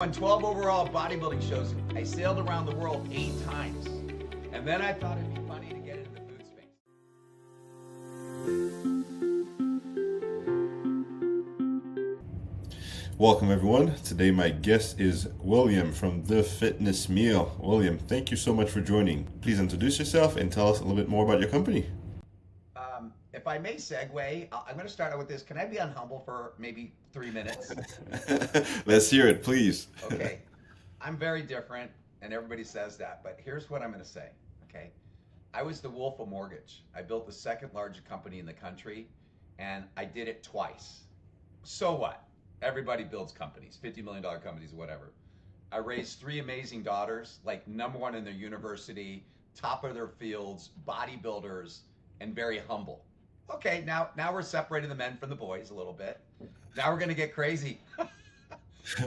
Won 12 overall bodybuilding shows. I sailed around the world 8 times. And then I thought it'd be funny to get into the food space. Welcome everyone. Today my guest is William from The Fitness Meal. William, thank you so much for joining. Please introduce yourself and tell us a little bit more about your company. If I may segue, I'm going to start out with this. Can I be unhumble for maybe 3 minutes? Let's hear it, please. Okay. I'm very different, and everybody says that, but here's what I'm going to say, okay? I was the wolf of mortgage. I built the second largest company in the country, and I did it twice. So what? Everybody builds companies, $50 million companies, whatever. I raised 3 amazing daughters, like #1 in their university, top of their fields, bodybuilders, and very humble. Okay, now we're separating the men from the boys a little bit. Now we're going to get crazy.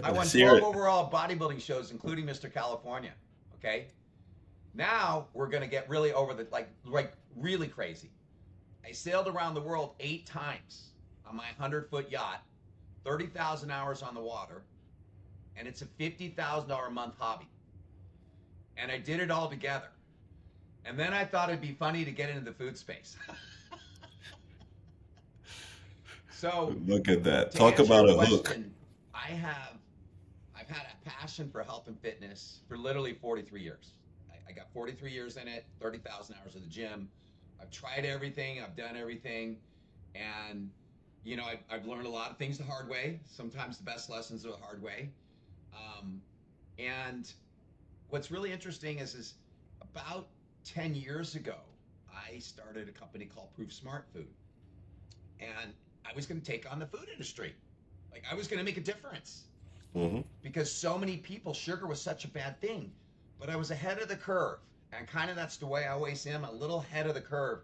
I won 12 overall bodybuilding shows, including Mr. California. Okay. Now we're going to get really over the, like really crazy. I sailed around the world 8 times on my 100-foot yacht, 30,000 hours on the water, and it's a $50,000 a month hobby. And I did it all together. And then I thought it'd be funny to get into the food space. So look at that. Talk about a hook. I've had a passion for health and fitness for literally 43 years. I got 43 years in it, 30,000 hours at the gym. I've tried everything, I've done everything, and you know, I've learned a lot of things the hard way. Sometimes the best lessons are the hard way. And what's really interesting is about 10 years ago, I started a company called Proof Smart Food. And I was going to take on the food industry. Like, I was going to make a difference. Because so many people, sugar was such a bad thing. But I was ahead of the curve. And kind of that's the way I always am, a little ahead of the curve.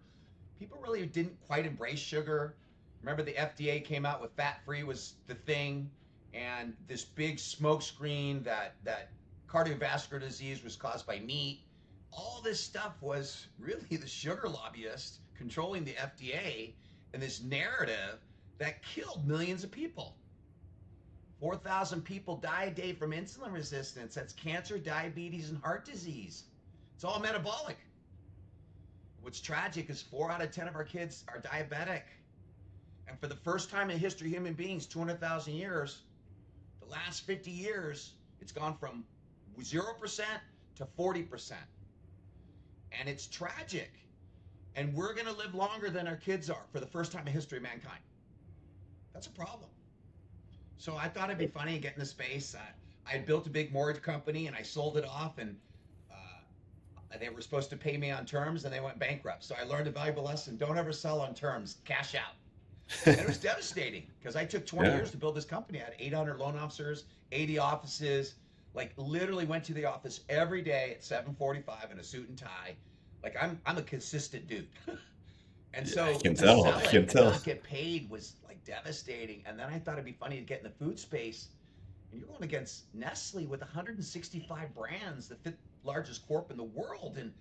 People really didn't quite embrace sugar. Remember the FDA came out with fat-free was the thing. And this big smoke screen that cardiovascular disease was caused by meat. All this stuff was really the sugar lobbyists controlling the FDA and this narrative that killed millions of people. 4,000 people die a day from insulin resistance. That's cancer, diabetes, and heart disease. It's all metabolic. What's tragic is 4 out of 10 of our kids are diabetic. And for the first time in history of human beings, 200,000 years, the last 50 years, it's gone from 0% to 40%. And it's tragic. And we're going to live longer than our kids are for the first time in history of mankind. That's a problem. So I thought it'd be funny to get in the space. I had built a big mortgage company and I sold it off, and they were supposed to pay me on terms and they went bankrupt. So I learned a valuable lesson. Don't ever sell on terms. Cash out. And it was devastating because I took 20 years to build this company. I had 800 loan officers, 80 offices, like literally went to the office every day at 7:45 in a suit and tie. Like I'm a consistent dude. And so I can tell. Not get paid was like devastating. And then I thought it'd be funny to get in the food space. And you're going against Nestle with 165 brands, the 5th largest corp in the world. And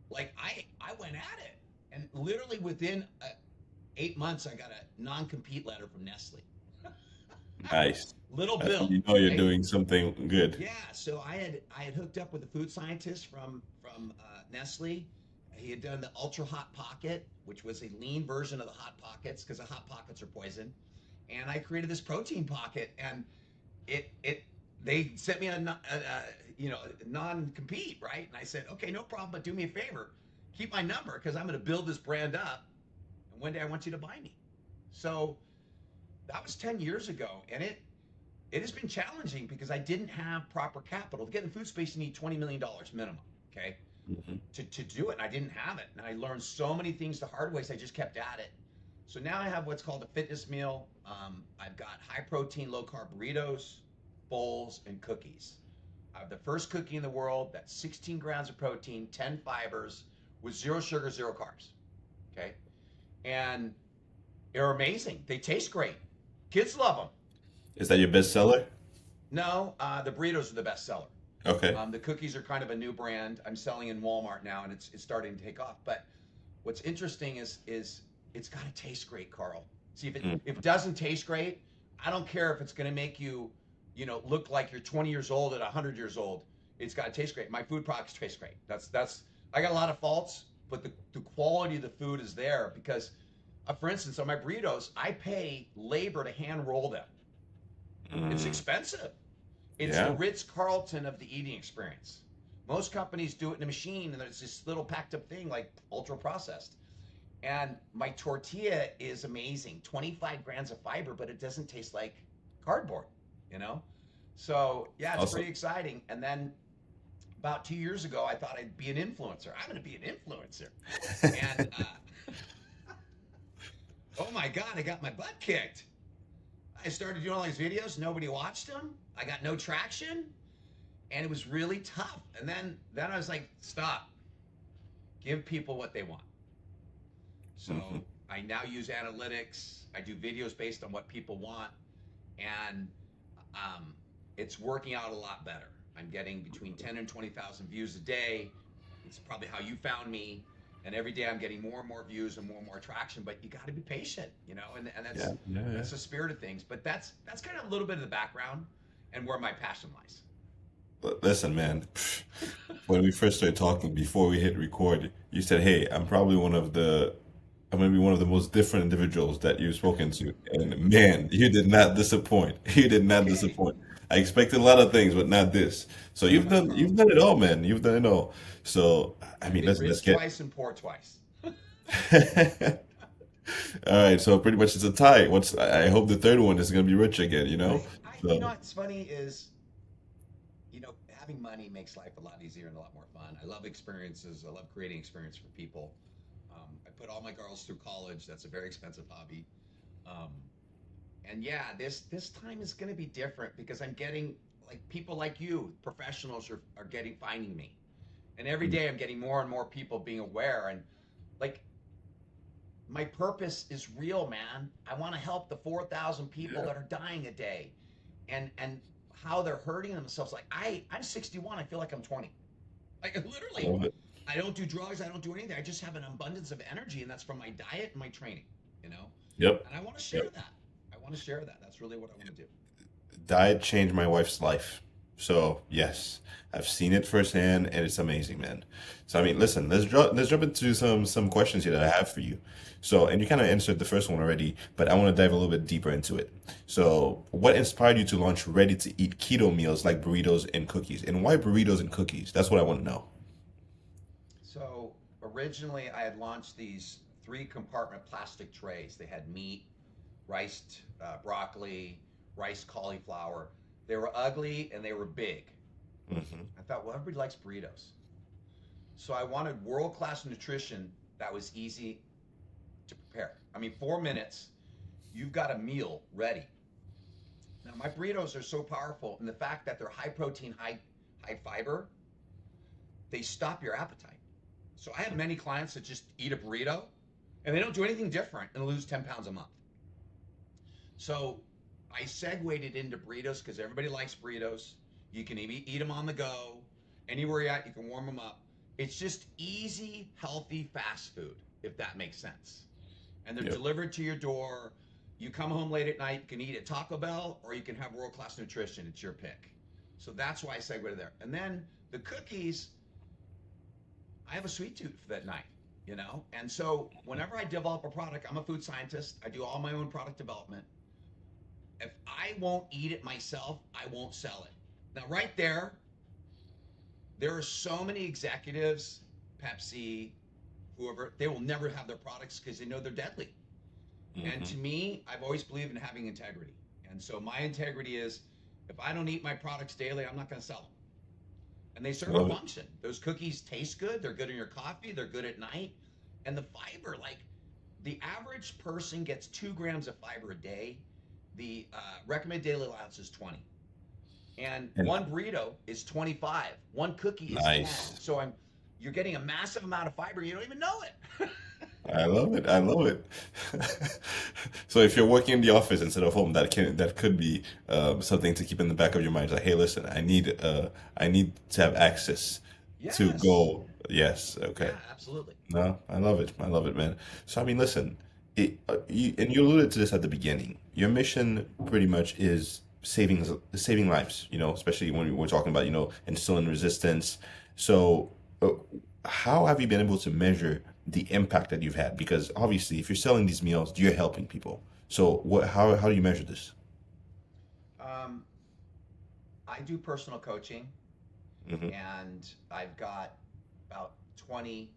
like I went at it. And literally within 8 months, I got a non-compete letter from Nestle. Nice. Little Bill. You know you're doing something good. Yeah, so I had hooked up with a food scientist from Nestle. He had done the Ultra Hot Pocket, which was a lean version of the Hot Pockets because the Hot Pockets are poison. And I created this protein pocket, and they sent me a non-compete, right? And I said, okay, no problem, but do me a favor, keep my number because I'm going to build this brand up, and one day I want you to buy me. So that was 10 years ago, and it has been challenging because I didn't have proper capital. To get in the food space, you need $20 million minimum, okay? To do it, and I didn't have it. And I learned so many things the hard way, so I just kept at it. So now I have what's called a fitness meal. I've got high protein, low carb burritos, bowls, and cookies. I have the first cookie in the world that's 16 grams of protein, 10 fibers, with 0 sugar, 0 carbs, okay? And they're amazing. They taste great. Kids love them. Is that your best seller? No, the burritos are the best seller. Okay. The cookies are kind of a new brand. I'm selling in Walmart now, and it's starting to take off. But what's interesting is it's got to taste great, Carl. See, if it doesn't taste great, I don't care if it's going to make you look like you're 20 years old at 100 years old. It's got to taste great. My food products taste great. That's I got a lot of faults, but the quality of the food is there because, for instance, on my burritos, I pay labor to hand roll them. It's Mm, expensive. It's the yeah. Ritz-Carlton of the eating experience. Most companies do it in a machine, and it's this little packed up thing like ultra processed. And my tortilla is amazing, 25 grams of fiber, but it doesn't taste like cardboard, you know? So yeah, it's Awesome. pretty exciting. And then about 2 years ago, I thought I'd be an influencer. I'm going to be an influencer. And oh my God, I got my butt kicked. I started doing all these videos. Nobody watched them. I got no traction. And it was really tough. And then I was like, stop. Give people what they want. So Mhm. I now use analytics. I do videos based on what people want. And it's working out a lot better. I'm getting between 10 and 20,000 views a day. It's probably how you found me. And every day I'm getting more and more views and more traction. But you got to be patient, and Yeah, yeah, yeah. that's the spirit of things. But that's kind of a little bit of the background and where my passion lies. Listen, man, when we first started talking before we hit record, you said, "Hey, I'm gonna be one of the most different individuals that you've spoken to." And man, you did not disappoint. You did not Okay. disappoint. I expected a lot of things, but not this. So you've done it all, man. You've done it all. So I I've mean, been let's rich get. twice and poor twice. All right, so pretty much it's a tie. I hope the third one is gonna be rich again, you know? So What's funny is, having money makes life a lot easier and a lot more fun. I love experiences. I love creating experience for people. I put all my girls through college. That's a very expensive hobby. Um, and yeah, this time is going to be different because I'm getting like people like you, professionals are getting finding me, and every day I'm getting more and more people being aware and like my purpose is real, man. I want to help the 4,000 people yeah, that are dying a day, and how they're hurting themselves. Like I'm 61. I feel like I'm 20. Like I literally, love it. I don't do drugs. I don't do anything. I just have an abundance of energy, and that's from my diet and my training. You know, Yep. and I want to share Yep. that. I want to share that. That's really what I want to do. Diet changed my wife's life. So yes, I've seen it firsthand, and it's amazing, man. So I mean, listen, let's jump into some questions here that I have for you. So, and you kind of answered the first one already, but I want to dive a little bit deeper into it. So, what inspired you to launch ready-to-eat keto meals like burritos and cookies, and why burritos and cookies? That's what I want to know. So originally, I had launched these three compartment plastic trays. They had meat, riced broccoli, riced cauliflower. They were ugly and they were big. Hmm. I thought, well, everybody likes burritos. So I wanted world class nutrition that was easy to prepare. I mean, 4 minutes, you've got a meal ready. Now, my burritos are so powerful in the fact that they're high protein, high fiber, they stop your appetite. So I have many clients that just eat a burrito and they don't do anything different and lose 10 pounds a month. So I segued it into burritos because everybody likes burritos. You can eat them on the go. Anywhere you're at, you can warm them up. It's just easy, healthy fast food, if that makes sense. And they're Yep. delivered to your door. You come home late at night, you can eat at Taco Bell or you can have world class nutrition. It's your pick. So that's why I segued there. And then the cookies, I have a sweet tooth for that night, And so whenever I develop a product, I'm a food scientist. I do all my own product development. If I won't eat it myself, I won't sell it. Now, right there are so many executives, Pepsi, whoever, they will never have their products because they know they're deadly. And Hmm. to me, I've always believed in having integrity. And so my integrity is if I don't eat my products daily, I'm not going to sell them. And they serve a Love it. function. Those cookies taste good. They're good in your coffee. They're good at night. And the fiber, like the average person gets 2 grams of fiber a day. The recommended daily allowance is 20. And And one burrito is 25. One cookie is 10. nice. So you're getting a massive amount of fiber. You don't even know it. I love it. I love it. So if you're working in the office instead of home, that could be something to keep in the back of your mind. Like, hey, listen, I need to have access to Yes. go. Yes, okay. Yeah, absolutely. No, I love it. I love it, man. So I mean, listen, and you alluded to this at the beginning. Your mission pretty much is saving lives, especially when we're talking about, insulin resistance. So, how have you been able to measure the impact that you've had? Because obviously, if you're selling these meals, you're helping people. So, how do you measure this? Um, I do personal coaching, Hmm. and I've got about 20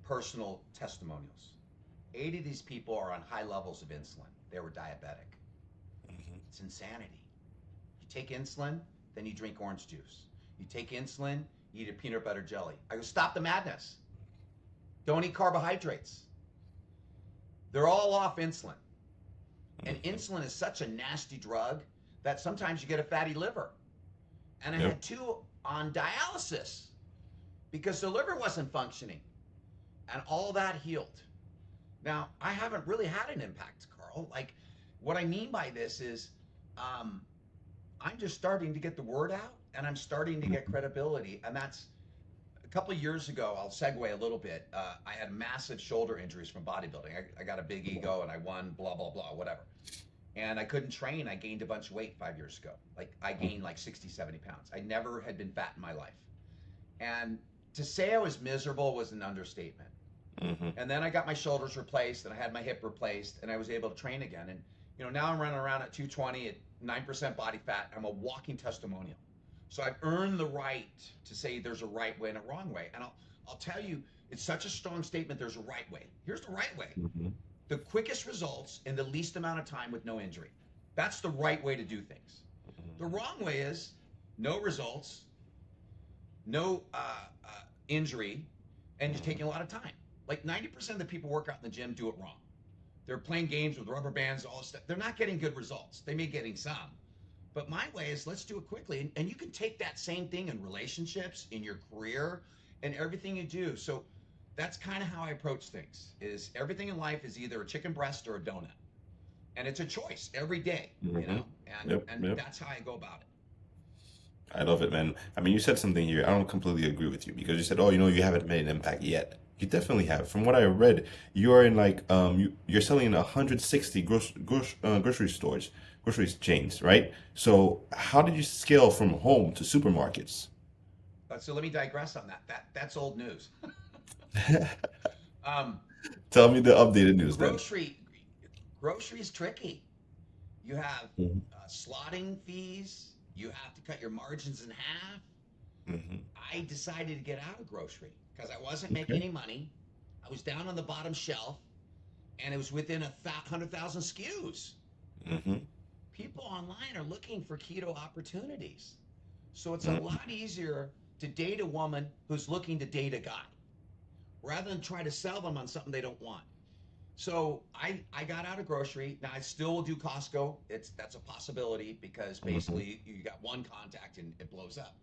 personal testimonials. 8 of these people are on high levels of insulin. They were diabetic. It's insanity. You take insulin, then you drink orange juice. You take insulin, you eat a peanut butter jelly. I go, stop the madness. Don't eat carbohydrates. They're all off insulin. And Hmm. insulin is such a nasty drug that sometimes you get a fatty liver. And I Yep. had 2 on dialysis because the liver wasn't functioning. And all that healed. Now, I haven't really had an impact, Carl. Like, what I mean by this is, um, I'm just starting to get the word out, and I'm starting to get credibility. And that's a couple of years ago. I'll segue a little bit. I had massive shoulder injuries from bodybuilding. I got a big ego and I won, blah, blah, blah, whatever. And I couldn't train. I gained a bunch of weight 5 years ago. Like, I gained like 60, 70 pounds. I never had been fat in my life. And to say I was miserable was an understatement. Hmm. And then I got my shoulders replaced and I had my hip replaced and I was able to train again. And now I'm running around at 220 at 9% body fat. I'm a walking testimonial. So I've earned the right to say there's a right way and a wrong way. And I'll tell you, it's such a strong statement. There's a right way. Here's the right way: Hmm. the quickest results in the least amount of time with no injury. That's the right way to do things. The wrong way is no results, no injury, and you're taking a lot of time. Like 90% of the people who work out in the gym do it wrong. They're playing games with rubber bands, all this stuff. They're not getting good results. They may be getting some. But my way is, let's do it quickly. And you can take that same thing in relationships, in your career, and everything you do. So that's kind of how I approach things. Is everything in life is either a chicken breast or a donut. And it's a choice every day, Hmm. and Yep. and Yep. that's how I go about it. I love it, man. I mean, you said something here. I don't completely agree with you because you said, "Oh, you haven't made an impact yet." You definitely have. From what I read, you are in like you're selling in 160 grocery stores, grocery chains, right? So how did you scale from home to supermarkets? So let me digress on that. That's old news. um, Tell me the updated news then. grocery grocery is tricky. You have Hmm. slotting fees. You have to cut your margins in half. Hmm. I decided to get out of grocery because I wasn't making Okay. any money. I was down on the bottom shelf, and it was within 100,000 SKUs. Hmm. People online are looking for keto opportunities, so it's a Hmm. lot easier to date a woman who's looking to date a guy rather than try to sell them on something they don't want. So I got out of grocery. Now I still will do Costco. That's a possibility because Hmm. basically you got one contact and it blows up.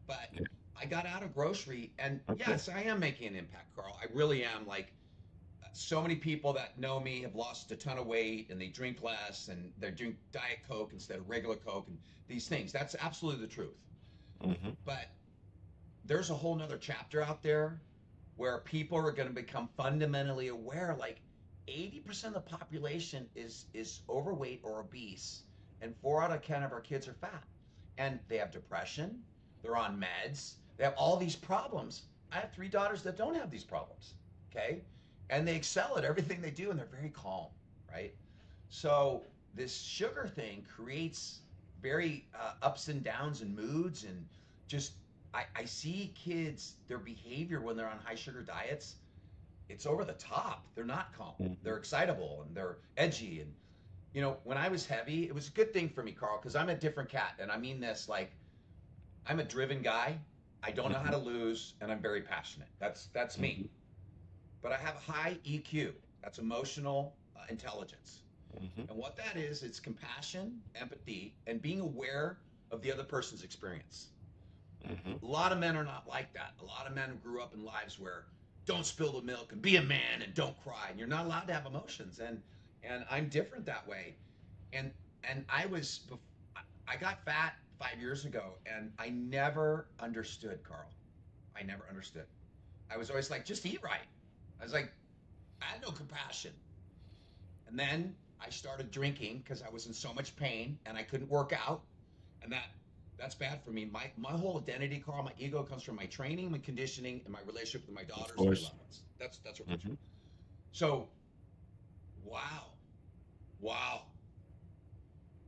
But I got out of grocery, and Okay. yes, I am making an impact, Carl. I really am. Like, so many people that know me have lost a ton of weight and they drink less and they drink Diet Coke instead of regular Coke and these things. That's absolutely the truth. Hmm. But there's a whole nother chapter out there where people are going to become fundamentally aware. Like 80% of the population is overweight or obese, and 4 out of 10 of our kids are fat, and they have depression, they're on meds, they have all these problems. I have 3 daughters that don't have these problems. Okay, and they excel at everything they do, and they're very calm, right? So this sugar thing creates very ups and downs and moods, and just I see kids, their behavior when they're on high sugar diets, it's over the top. They're not calm. Hmm. They're excitable and they're edgy. And when I was heavy, it was a good thing for me, Carl, because I'm a different cat. And I mean this, like, I'm a driven guy. I don't know how to lose, and I'm very passionate. That's me. Hmm. But I have high EQ. That's emotional intelligence. Hmm. And what that is, it's compassion, empathy, and being aware of the other person's experience. Hmm. A lot of men are not like that. A lot of men grew up in lives where don't spill the milk and be a man and don't cry, and you're not allowed to have emotions. And I'm different that way. And I got fat 5 years ago, and I never understood, Carl. I never understood. I was always like, just eat right. I was like, I had no compassion. And then I started drinking because I was in so much pain and I couldn't work out, and that's bad for me. My whole identity, Carl, my ego comes from my training, my conditioning, and my relationship with my Of daughters and my course. loved ones. That's what comes from. Hmm. So, wow, wow.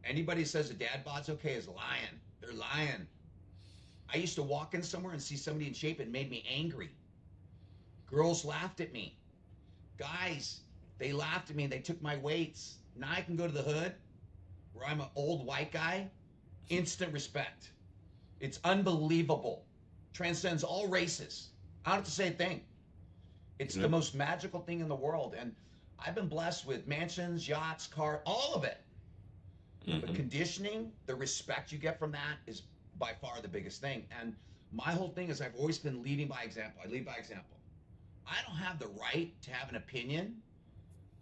Anybody says a dad bod's okay is lying. They're lying. I used to walk in somewhere and see somebody in shape, and it made me angry. Girls laughed at me. Guys, they laughed at me. They took my weights. Now I can go to the hood where I'm an old white guy. Instant respect. It's unbelievable. Transcends all races. I don't have to say a thing. It's the Yep. most magical thing in the world. And I've been blessed with mansions, yachts, cars, all of it. But Hmm. conditioning, the respect you get from that is by far the biggest thing. And my whole thing is I've always been leading by example. I lead by example. I don't have the right to have an opinion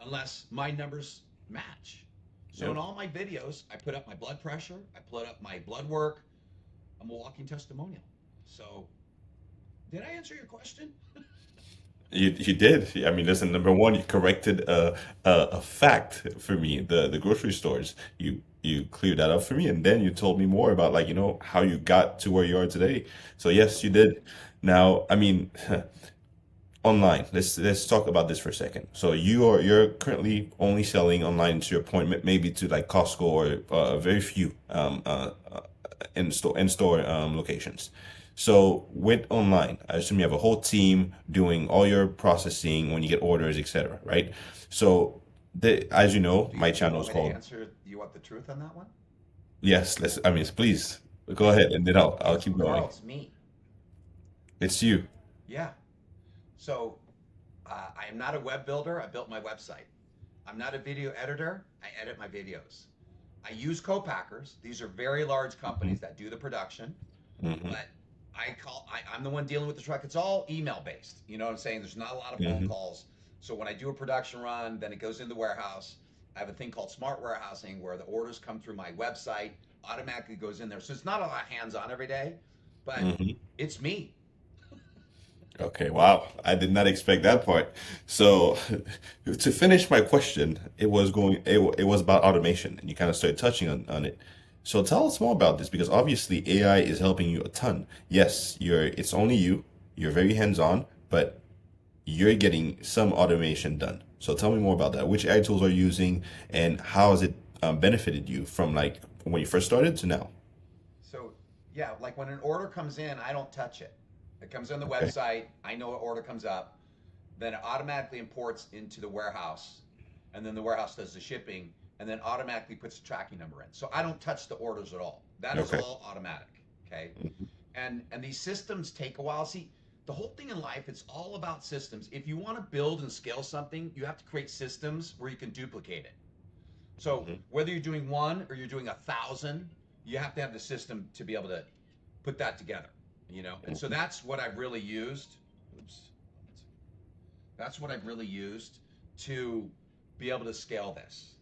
unless my numbers match. So in Yep. all my videos, I put up my blood pressure, I put up my blood work. I'm a walking testimonial. So did I answer your question? You did. I mean, listen, number one, you corrected a fact for me, the grocery stores. You cleared that up for me, and then you told me more about, like, how you got to where you are today. So yes, you did. Now, I mean, online. Let's talk about this for a second. So you're currently only selling online, to your point, maybe to like Costco or very few in store locations. So with online, I assume you have a whole team doing all your processing when you get orders, etc. Right? So as you know, Do you, my do you channel want is me to called. answer? Do you want the truth on that one? Yes. I mean, please go ahead, and then I'll It's keep Carl, going. it's me. It's you. Yeah. So I am not a web builder. I built my website. I'm not a video editor. I edit my videos. I use co-packers. These are very large Hmm. companies that do the production, Hmm. but I'm the one dealing with the truck. It's all email based. You know what I'm saying? There's not a lot of phone Hmm. calls. So when I do a production run, then it goes in the warehouse. I have a thing called smart warehousing where the orders come through my website, automatically goes in there. So it's not a lot of hands on every day, but Hmm. it's me. Okay, wow. I did not expect that part. So, to finish my question, it was about automation, and you kind of started touching on it. So tell us more about this, because obviously AI is helping you a ton. Yes, it's only you. You're very hands-on, but you're getting some automation done. So tell me more about that. Which AI tools are you using, and how has it benefited you from like when you first started to now? So yeah, like when an order comes in, I don't touch it. It comes on the Okay. website. I know what order comes up. Then it automatically imports into the warehouse, and then the warehouse does the shipping, and then automatically puts the tracking number in. So I don't touch the orders at all. That is Okay. all automatic. Okay. Mhm. And these systems take a while. See, the whole thing in life, it's all about systems. If you want to build and scale something, you have to create systems where you can duplicate it. So Mhm. whether you're doing one or you're doing 1,000, you have to have the system to be able to put that together. And so Mhm. that's what I've really used. Oops. That's what I've really used to be able to scale this.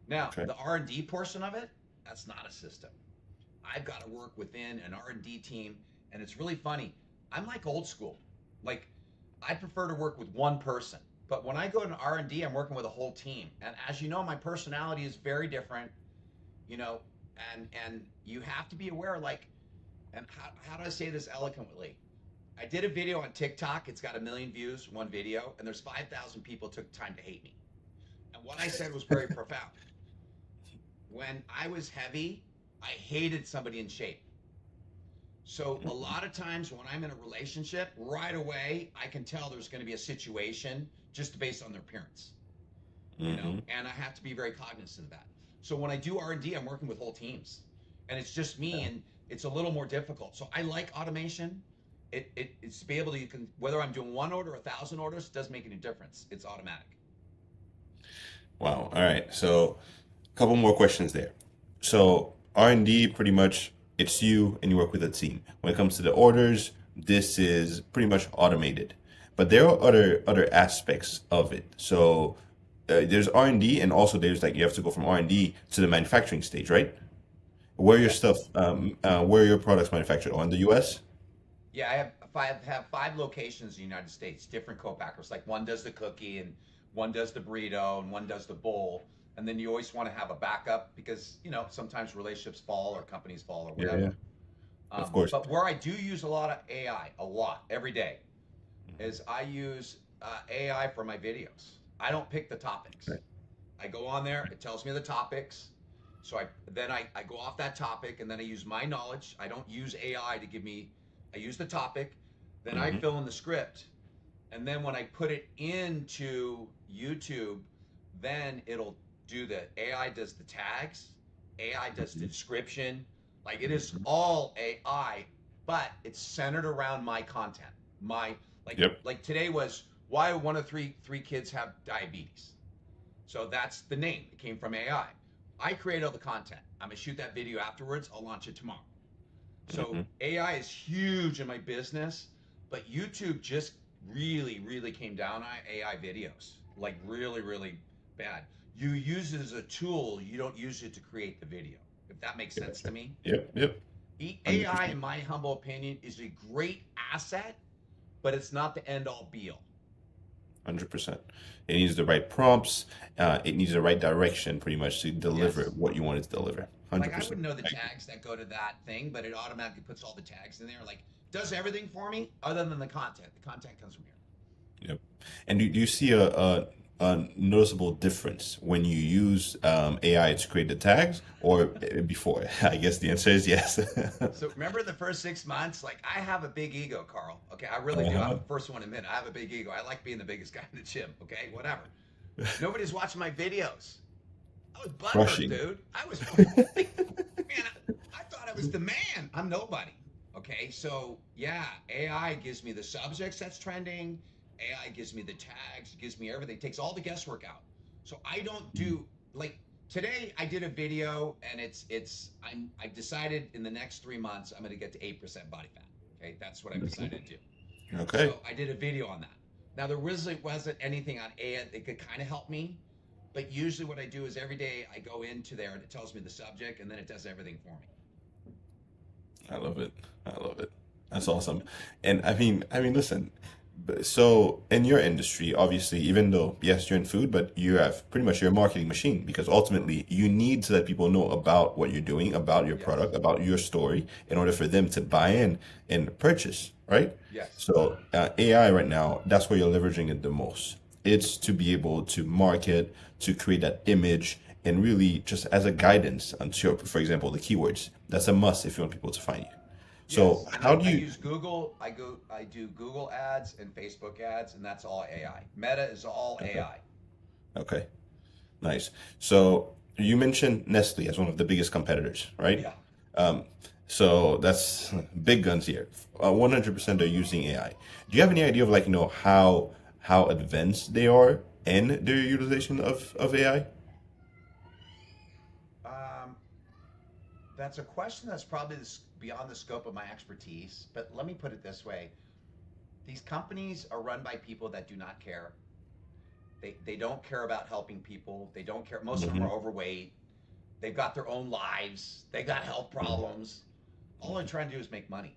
Now, Okay. the R&D portion of it, that's not a system. I've got to work within an R&D team, and it's really funny. I'm like old school. Like I prefer to work with one person, but when I go to R&D, I'm working with a whole team. And as you know, my personality is very different, you know, and you have to be aware, like, and how do I say this eloquently? I did a video on TikTok. It's got 1 million views, one video, and there's 5,000 people took time to hate me. And what I said was very profound. When I was heavy, I hated somebody in shape. So a Mhm. lot of times when I'm in a relationship, right away I can tell there's going to be a situation just based on their appearance, Mhm. and I have to be very cognizant of that. So when I do R&D, I'm working with whole teams, and it's just me, Yeah. and it's a little more difficult. So I like automation. It's to be able to, you can, whether I'm doing one order or 1,000 orders, it doesn't make any difference. It's automatic. Wow. All right. So, a couple more questions there. So, R&D, pretty much it's you and you work with a team. When it comes to the orders, this is pretty much automated. But there are other aspects of it. So, there's R&D, and also there's like you have to go from R&D to the manufacturing stage, right? Yes. Where are your products manufactured? Oh, in the US? Yeah, I have 5 locations in the United States, different co-packers. Like one does the cookie, and one does the burrito, and one does the bowl. and then you always want to have a backup because sometimes relationships fall or companies fall or Yeah, yeah, whatever. of course. But where I do use a lot of AI, a lot every day, is I use AI for my videos. I don't pick the topics. Right. I go on there, it tells me the topics. So I go off that topic and then I use my knowledge. I don't use AI to give me, I use the topic, then I Hmm. fill in the script. And then when I put it into YouTube, then it'll do the AI does the tags, AI does the description. Like it is Hmm. all AI, but it's centered around my content. My Yep. like today was why one of three kids have diabetes. So that's the name. It came from AI. I create all the content. I'm gonna shoot that video afterwards. I'll launch it tomorrow. So Hmm. AI is huge in my business, but YouTube just really, really came down on AI videos. Like really, really bad. You use it as a tool, you don't use it to create the video. If that makes sense to Gotcha. me. Yep, yep, AI, 100%. in my humble opinion, is a great asset, but it's not the end all be all. 100%. It needs the right prompts. It needs the right direction, pretty much, to deliver Yes. what you want it to deliver. Like I 100%. wouldn't know the I agree. tags that go to that thing, but it automatically puts all the tags in there. Like does everything for me other than the content. The content comes from here. Yep. And do you see a noticeable difference when you use AI to create the tags or before? I guess the answer is yes. So remember the first 6 months? Like I have a big ego, Carl. Okay, I really do. I'm Uh-huh. the first one to admit it. I have a big ego. I like being the biggest guy in the gym. Okay, whatever. Nobody's watching my videos. I was butthurt, Crushing. dude. I was man. I thought I was the man. I'm nobody. Okay, so yeah, AI gives me the subjects that's trending. AI gives me the tags. It gives me everything. It takes all the guesswork out. So I don't do like today. I did a video, and I've decided in the next 3 months I'm going to get to 8% body fat. Okay, that's what I've decided to do. Okay. So I did a video on that. Now there really wasn't anything on AI that could kind of help me, but usually what I do is every day I go into there and it tells me the subject and then it does everything for me. I love it. I love it. That's awesome. And I mean, listen. So in your industry, obviously, even though yes, you're in food, but you have pretty much you're a marketing machine because ultimately you need to let people know about what you're doing, about your Yes. product, about your story, in order for them to buy in and purchase, right? Yes. So AI right now, that's where you're leveraging it the most. It's to be able to market, to create that image, and really just as a guidance onto, for example, the keywords. That's a must if you want people to find you. So Yes. And how I, do I you? use Google. I do Google ads and Facebook ads, and that's all AI. Meta is all Okay, AI. okay, nice. So you mentioned Nestle as one of the biggest competitors, right? Yeah. Um, so that's big guns here. 100% are using AI. Do you have any idea of like how advanced they are in their utilization of AI? Um, that's a question that's probably beyond the scope of my expertise, but let me put it this way. These companies are run by people that do not care. They don't care about helping people. They don't care. Most of them Hmm. are overweight. They've got their own lives. They got health problems. All they're trying to do is make money.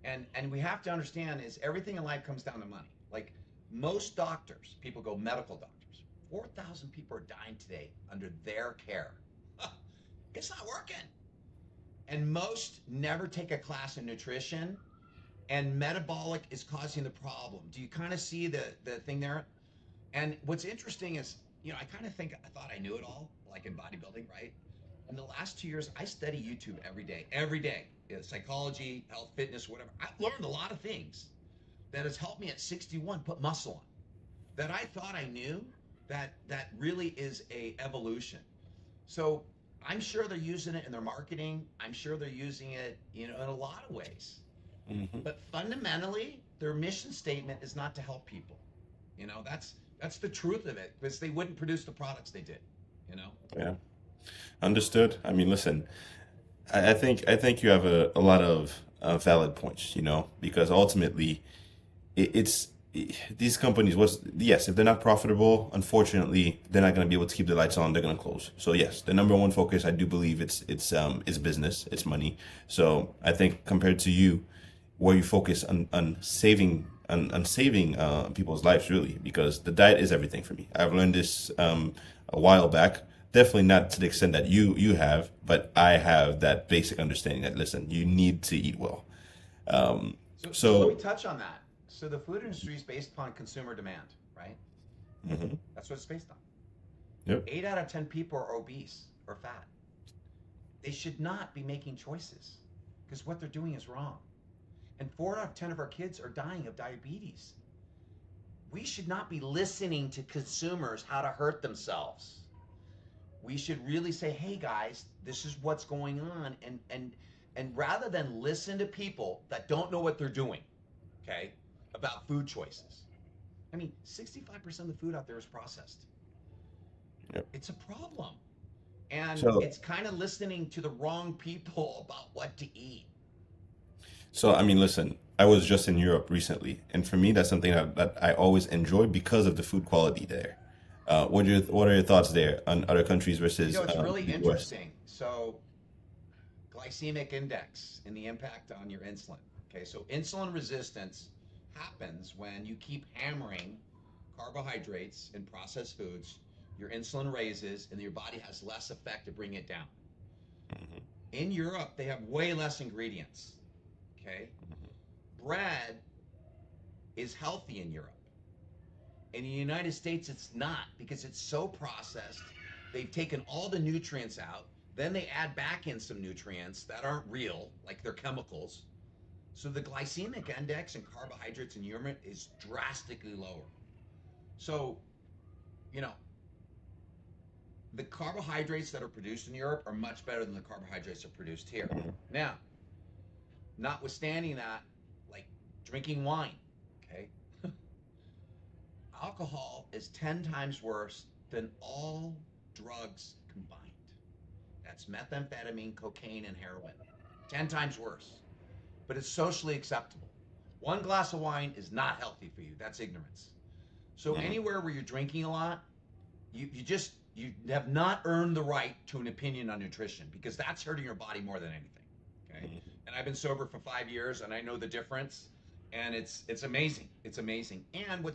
And we have to understand is everything in life comes down to money. Like most doctors, people go medical doctors. 4,000 people are dying today under their care. It's not working. And most never take a class in nutrition, and metabolic is causing the problem. Do you kind of see the thing there? And what's interesting is, I kind of think I thought I knew it all, like in bodybuilding, right? In the last 2 years, I study YouTube every day. Psychology, health, fitness, whatever. I've learned a lot of things that has helped me at 61 put muscle on that I thought I knew. That really is a evolution. So I'm sure they're using it in their marketing. I'm sure they're using it, in a lot of ways. Hmm. But fundamentally, their mission statement is not to help people. That's the truth of it, because they wouldn't produce the products they did. You know. Yeah, understood. I mean, listen, I think you have a lot of valid points, because ultimately it's these companies was yes, if they're not profitable, unfortunately they're not going to be able to keep the lights on, they're going to close. So yes, the number one focus, I do believe it's business, it's money. So I think compared to you, where you focus on saving people's lives, really, because the diet is everything for me. I've learned this a while back. definitely not to the extent that you have, but I have that basic understanding that listen, you need to eat well. Um, So let me so, touch on that. So the food industry is based upon consumer demand, right? mhm, That's what it's based on. yep. 8 out of 10 people are obese or fat. They should not be making choices because what they're doing is wrong. And 4 out of 10 of our kids are dying of diabetes. We should not be listening to consumers how to hurt themselves. We should really say, hey guys, this is what's going on. And rather than listen to people that don't know what they're doing, okay, about food choices. I mean, 65% of the food out there is processed. Yep. It's a problem. And So, it's kind of listening to the wrong people about what to eat. so I mean, listen, I was just in Europe recently, and for me, that's something that I always enjoy because of the food quality there. What are your thoughts there on other countries versus It's really the US? interesting. So, glycemic index and the impact on your insulin. Okay, so insulin resistance happens when you keep hammering carbohydrates and processed foods. Your insulin raises, and your body has less effect to bring it down. Mhm, In Europe, they have way less ingredients. Okay, bread is healthy in Europe. In the United States, it's not because it's so processed. They've taken all the nutrients out. Then they add back in some nutrients that aren't real, like they're chemicals. So the glycemic index and carbohydrates in Europe is drastically lower. So, you know, the carbohydrates that are produced in Europe are much better than the carbohydrates that are produced here. mhm. Now, notwithstanding that, like drinking wine, okay, alcohol is 10 times worse than all drugs combined. That's methamphetamine, cocaine, and heroin. 10 times worse. But it's socially acceptable. One glass of wine is not healthy for you. That's ignorance. So Mhm, anywhere where you're drinking a lot, you have not earned the right to an opinion on nutrition because that's hurting your body more than anything. Okay. mhm. And I've been sober for 5 years and I know the difference. And it's amazing. It's amazing. And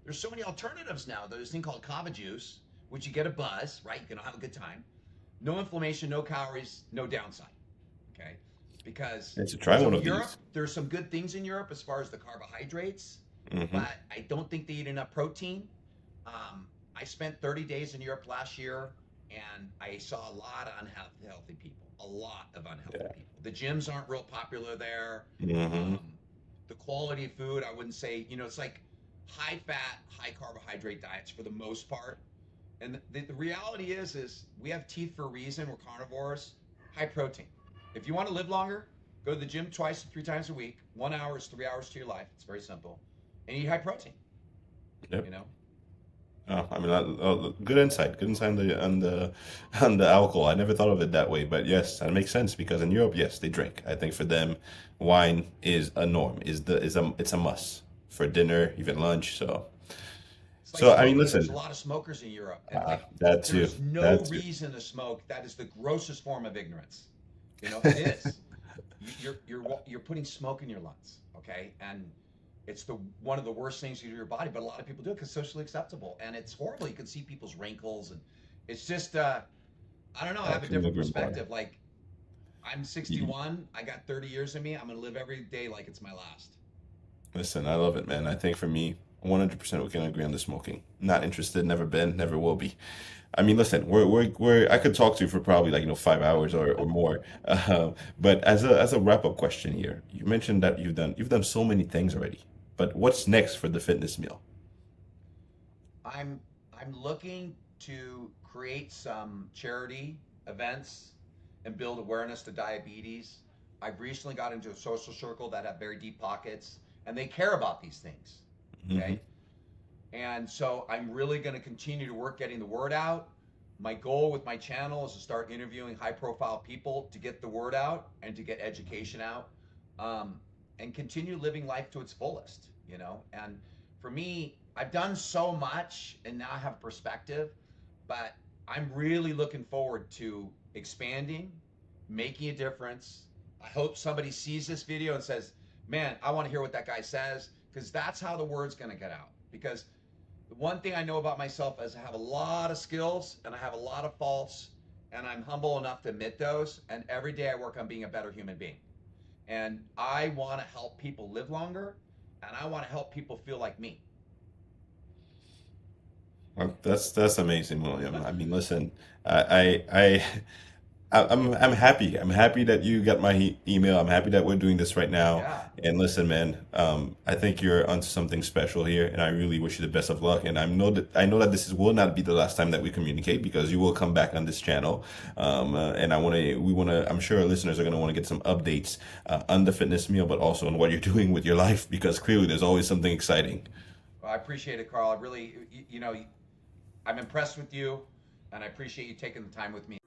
there's so many alternatives now. There's this thing called kava juice, which you get a buzz, right? You can have a good time. No inflammation, no calories, no downside. Okay. Because And to try so one of Europe, these. there's some good things in Europe as far as the carbohydrates, Hmm. but I don't think they eat enough protein. I spent 30 days in Europe last year, and I saw a lot of unhealthy people. A lot of unhealthy Yeah. people. The gyms aren't real popular there. Hmm. Um, the quality of food, I wouldn't say. It's like high fat, high carbohydrate diets for the most part. And the reality is we have teeth for a reason. We're carnivores. High protein. If you want to live longer, go to the gym twice to 3 times a week. 1 hour is 3 hours to your life. It's very simple. And eat high protein. Yep. You know. Oh, I mean, good insight. Good insight on the on the alcohol. I never thought of it that way, but yes, that makes sense because in Europe, yes, they drink. I think for them, wine is a norm. It's a must for dinner, even lunch. So, It's like so I mean, smoking. There's a listen, lot of smokers in Europe, and like, that too, there's no that too. reason to smoke. That is the grossest form of ignorance. It is. You're putting smoke in your lungs, okay? And it's the one of the worst things you do to your body. But a lot of people do it because it's socially acceptable, and it's horrible. You can see people's wrinkles, and it's just I don't know. I I have a couldn't different agree more. perspective. Like I'm Y- 61. I got 30 years in me. I'm gonna live every day like it's my last. Listen, I love it, man. I think for me, 100% we can agree on the smoking. Not interested, never been, never will be. I mean, listen, I could talk to you for probably like 5 hours or more. But as a wrap up question here, you mentioned that you've done so many things already. But what's next for the fitness meal? I'm I'm looking to create some charity events and build awareness to diabetes. I've recently got into a social circle that have very deep pockets and they care about these things. Hmm. Okay. And so I'm really going to continue to work getting the word out. My goal with my channel is to start interviewing high profile people to get the word out and to get education out, um, and continue living life to its fullest. And for me, I've done so much and now I have perspective, but I'm really looking forward to expanding, making a difference. I hope somebody sees this video and says, man, I want to hear what that guy says, because that's how the word's going to get out. Because The one thing I know about myself is I have a lot of skills and I have a lot of faults, and I'm humble enough to admit those. And every day I work on being a better human being. And I want to help people live longer, and I want to help people feel like me. Well, that's amazing, William. I mean, listen, I'm happy. I'm happy that you got my email. I'm happy that we're doing this right now. Yeah. And listen, man, I think you're onto something special here, and I really wish you the best of luck. And I know that will not be the last time that we communicate because you will come back on this channel. And we want to. I'm sure our listeners are going to want to get some updates on the fitness meal, but also on what you're doing with your life because clearly there's always something exciting. Well, I appreciate it, Carl. I really, I'm impressed with you, and I appreciate you taking the time with me.